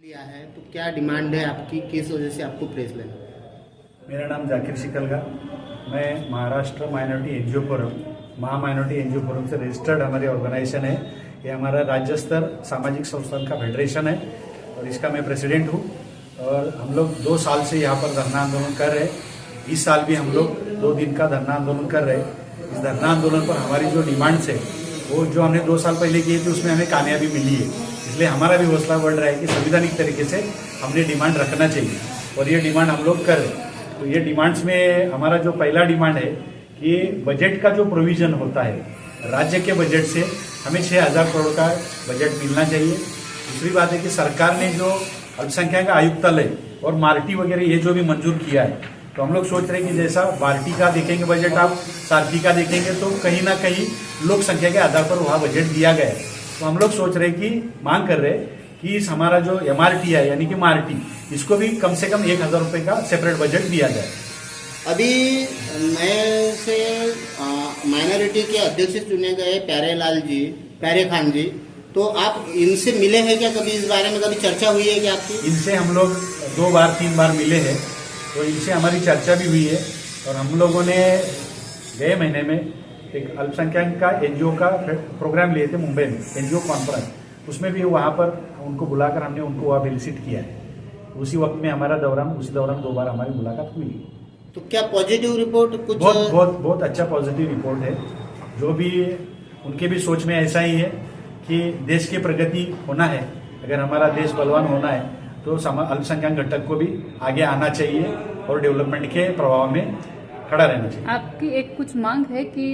लिया है तो क्या डिमांड है आपकी, किस वजह से आपको प्रेस लेना? मेरा नाम जाकिर शिकलगा, मैं Maharashtra minority NGO forum minority NGO forum से रजिस्टर्ड हमारी ऑर्गेनाइजेशन है। ये हमारा राज्य स्तर सामाजिक संस्थान का फेडरेशन है और इसका मैं प्रेसिडेंट हूँ। और हम लोग 2 साल से यहाँ पर धरना आंदोलन कर रहे हैं। इस साल भी हम लोग 2 दिन का धरना आंदोलन कर रहे हैं। इस धरना आंदोलन पर हमारी जो डिमांड्स है वो जो हमने 2 साल पहले किए थे उसमें हमें कामयाबी मिली है। इसलिए हमारा भी हौसला बढ़ रहा है कि संवैधानिक तरीके से हमने डिमांड रखना चाहिए और ये डिमांड हम लोग कर रहे हैं। तो ये डिमांड्स में हमारा जो पहला डिमांड है कि बजट का जो प्रोविजन होता है राज्य के बजट से हमें 6,000 करोड़ का बजट मिलना चाहिए। दूसरी बात है कि सरकार ने जो अल्पसंख्यक आयुक्तालय और मार्टी वगैरह ये जो भी मंजूर किया है, तो हम लोग सोच रहे हैं कि जैसा मार्टी का देखेंगे बजट, आप सारथी का देखेंगे तो कहीं ना कहीं लोक संख्या के आधार पर वहाँ बजट दिया गया है। तो हम लोग सोच रहे हैं कि मांग कर रहे हैं कि इस हमारा जो MRT है यानी कि मार्टी, इसको भी कम से कम 1,000 रुपये का सेपरेट बजट दिया जाए। अभी नए से माइनॉरिटी के अध्यक्ष चुने गए प्यारे खान जी, तो आप इनसे मिले हैं क्या? कभी इस बारे में कभी चर्चा हुई है क्या आपकी? इनसे हम लोग 2 बार 3 बार मिले हैं, तो इनसे हमारी चर्चा भी हुई है। और हम लोगों ने गए महीने में एक अल्पसंख्यक का एनजीओ का प्रोग्राम लिए थे मुंबई में, एनजीओ कॉन्फ्रेंस। उसमें भी वहाँ पर उनको बुलाकर हमने उनको वहाँ विजिट किया है। उसी वक्त में हमारा उसी दौरान 2 बार हमारी मुलाकात हुई। तो क्या पॉजिटिव रिपोर्ट कुछ? बहुत अच्छा पॉजिटिव रिपोर्ट है। जो भी उनके भी सोच में ऐसा ही है कि देश की प्रगति होना है, अगर हमारा देश बलवान होना है तो अल्पसंख्यक घटक को भी आगे आना चाहिए और डेवलपमेंट के प्रभाव में खड़ा रहना चाहिए। आपकी एक कुछ मांग है कि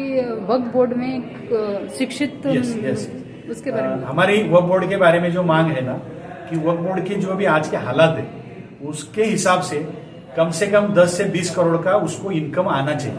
वक्फ बोर्ड में शिक्षित yes. उसके बारे में हमारी वक्फ बोर्ड के बारे में जो मांग है ना कि वक्फ बोर्ड के जो भी आज के हालात है उसके हिसाब से कम 10 से 20 करोड़ का उसको इनकम आना चाहिए।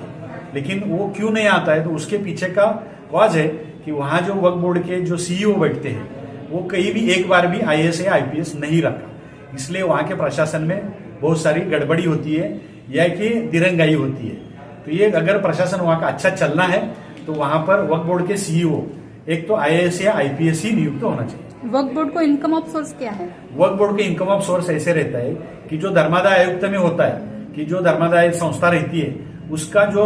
लेकिन वो क्यों नहीं आता है, तो उसके पीछे का कॉज है कि वहाँ जो वक्फ बोर्ड के जो CEO बैठते हैं वो कहीं भी एक बार भी IAS या IPS नहीं रखा। इसलिए वहाँ के प्रशासन में बहुत सारी गड़बड़ी होती है या कि दिरंगाई होती है। तो ये अगर प्रशासन वहाँ का अच्छा चलना है तो वहाँ पर वक्फ बोर्ड के CEO एक तो IAS या IPS ही नियुक्त होना चाहिए। वक्फ बोर्ड को इनकम ऑफ सोर्स क्या है? वक्फ बोर्ड के इनकम ऑफ सोर्स ऐसे रहता है कि जो धर्मादाय आयुक्त में होता है कि जो धर्मादाय संस्था रहती है उसका जो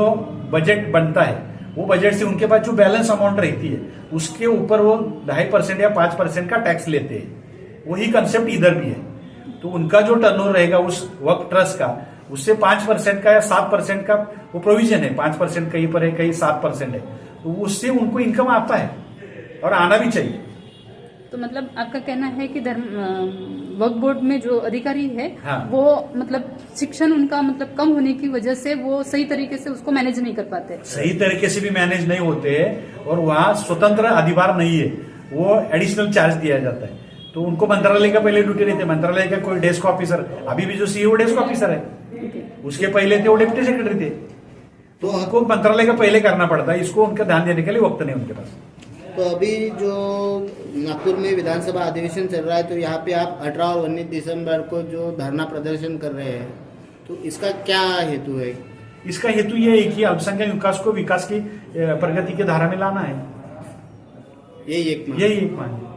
बजट बनता है वो बजट से उनके पास जो बैलेंस अमाउंट रहती है उसके ऊपर वो 2.5% या 5% का टैक्स लेते हैं। वही कंसेप्ट इधर भी है। तो उनका जो टर्नओवर रहेगा उस वक्फ ट्रस्ट का, उससे 5% का या 7% का वो प्रोविजन है। 5% कहीं पर है, कहीं 7% है, तो उससे उनको इनकम आता है और आना भी चाहिए। तो मतलब आपका कहना है कि वक्फ बोर्ड में जो अधिकारी है हाँ। वो मतलब शिक्षण उनका मतलब कम होने की वजह से वो सही तरीके से उसको मैनेज नहीं कर पाते। सही तरीके से भी मैनेज नहीं होते हैं और वहाँ स्वतंत्र अधिकार नहीं है, वो एडिशनल चार्ज दिया जाता है। तो उनको मंत्रालय का पहले ड्यूटी रहती है, मंत्रालय का कोई डेस्क ऑफिसर, अभी भी जो CEO डेस्क ऑफिसर है, उसके पहले थे वो डिप्टी सेक्रेटरी थे। तो उनको मंत्रालय का पहले करना पड़ता है, इसको उनका ध्यान देने के लिए वक्त नहीं उनके पास। तो अभी जो नागपुर में विधानसभा अधिवेशन चल रहा है, तो यहाँ पे आप 18 और 19 दिसंबर को जो धरना प्रदर्शन कर रहे हैं, तो इसका क्या हेतु है? इसका हेतु ये है कि अल्पसंख्यक विकास को विकास की प्रगति की धारा में लाना है। यही एक मांग है।